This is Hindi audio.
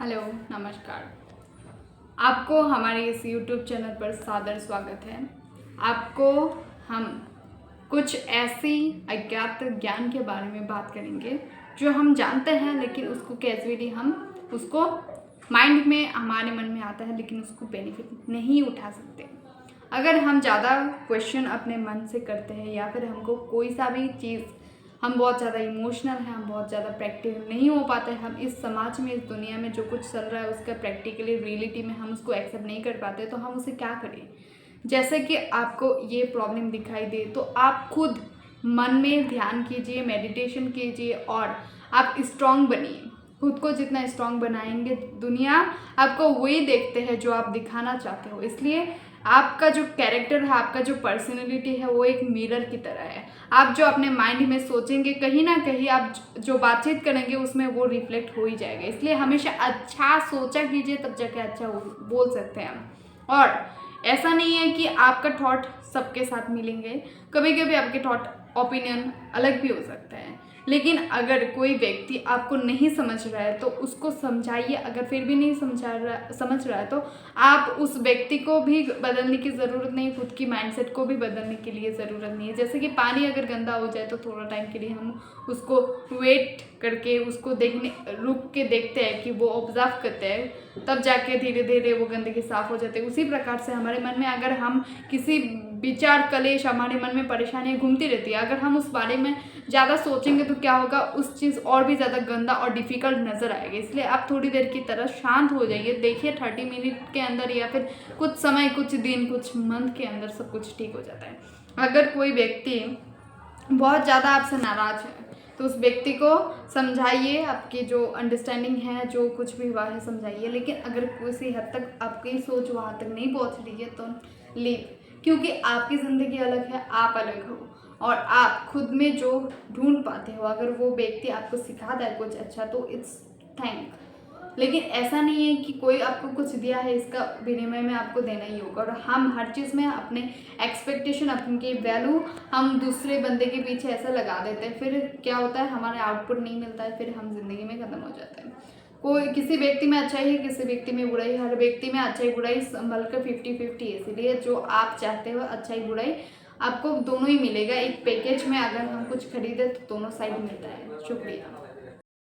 हेलो, नमस्कार। आपको हमारे इस YouTube चैनल पर सादर स्वागत है। आपको हम कुछ ऐसी अज्ञात ज्ञान के बारे में बात करेंगे जो हम जानते हैं, लेकिन उसको कैजुअली हम उसको माइंड में हमारे मन में आता है, लेकिन उसको बेनिफिट नहीं उठा सकते। अगर हम ज़्यादा क्वेश्चन अपने मन से करते हैं या फिर हमको कोई सा भी चीज़ हम बहुत ज़्यादा इमोशनल हैं, हम बहुत ज़्यादा प्रैक्टिकल नहीं हो पाते, हम इस समाज में, इस दुनिया में जो कुछ चल रहा है उसका प्रैक्टिकली रियलिटी में हम उसको एक्सेप्ट नहीं कर पाते, तो हम उसे क्या करें। जैसे कि आपको ये प्रॉब्लम दिखाई दे तो आप खुद मन में ध्यान कीजिए, मेडिटेशन कीजिए और आप स्ट्रांग बनिए। खुद को जितना स्ट्रांग बनाएंगे, दुनिया आपको वही देखते हैं जो आप दिखाना चाहते हो। इसलिए आपका जो कैरेक्टर है, आपका जो पर्सनैलिटी है, वो एक मिरर की तरह है। आप जो अपने माइंड में सोचेंगे, कहीं ना कहीं आप जो बातचीत करेंगे उसमें वो रिफ्लेक्ट हो ही जाएगा। इसलिए हमेशा अच्छा सोचा कीजिए, तब जाके अच्छा बोल सकते हैं हम। और ऐसा नहीं है कि आपका थॉट सबके साथ मिलेंगे, कभी कभी आपके थॉट ओपिनियन अलग भी हो सकता है। लेकिन अगर कोई व्यक्ति आपको नहीं समझ रहा है तो उसको समझाइए। अगर फिर भी नहीं समझ रहा है तो आप उस व्यक्ति को भी बदलने की ज़रूरत नहीं, खुद की माइंडसेट को भी बदलने के लिए ज़रूरत नहीं है। जैसे कि पानी अगर गंदा हो जाए तो थोड़ा टाइम के लिए हम उसको वेट करके उसको रुक के देखते हैं कि वो ऑब्जर्व करते हैं, तब जाके धीरे धीरे वो गंदगी साफ़ हो जाती है। उसी प्रकार से हमारे मन में अगर हम किसी विचार कलेश, हमारे मन में परेशानियाँ घूमती रहती है, अगर हम उस बारे में ज़्यादा सोचेंगे तो क्या होगा, उस चीज़ और भी ज़्यादा गंदा और डिफ़िकल्ट नज़र आएगा। इसलिए आप थोड़ी देर की तरह शांत हो जाइए, देखिए 30 मिनट के अंदर या फिर कुछ समय, कुछ दिन, कुछ मंथ के अंदर सब कुछ ठीक हो जाता है। अगर कोई व्यक्ति बहुत ज़्यादा आपसे नाराज़ है तो उस व्यक्ति को समझाइए, आपकी जो अंडरस्टैंडिंग है, जो कुछ भी हुआ है समझाइए। लेकिन अगर किसी हद तक आपकी सोच वहाँ तक नहीं पहुँच रही है तो लीव, क्योंकि आपकी ज़िंदगी अलग है, आप अलग हो और आप खुद में जो ढूंढ पाते हो, अगर वो व्यक्ति आपको सिखाता है कुछ अच्छा तो इट्स थैंक। लेकिन ऐसा नहीं है कि कोई आपको कुछ दिया है, इसका विनिमय में आपको देना ही होगा। और हम हर चीज़ में अपने एक्सपेक्टेशन, अपनी वैल्यू हम दूसरे बंदे के पीछे ऐसा लगा देते हैं, फिर क्या होता है, हमारा आउटपुट नहीं मिलता है, फिर हम जिंदगी में ख़त्म हो जाते हैं। कोई किसी व्यक्ति में अच्छाई है, किसी व्यक्ति में बुराई, हर व्यक्ति में अच्छाई बुराई संभल कर 50-50 है। इसीलिए जो आप चाहते हो अच्छाई बुराई आपको दोनों ही मिलेगा। एक पैकेज में अगर हम कुछ खरीदे तो दोनों साइड मिलता है। शुक्रिया।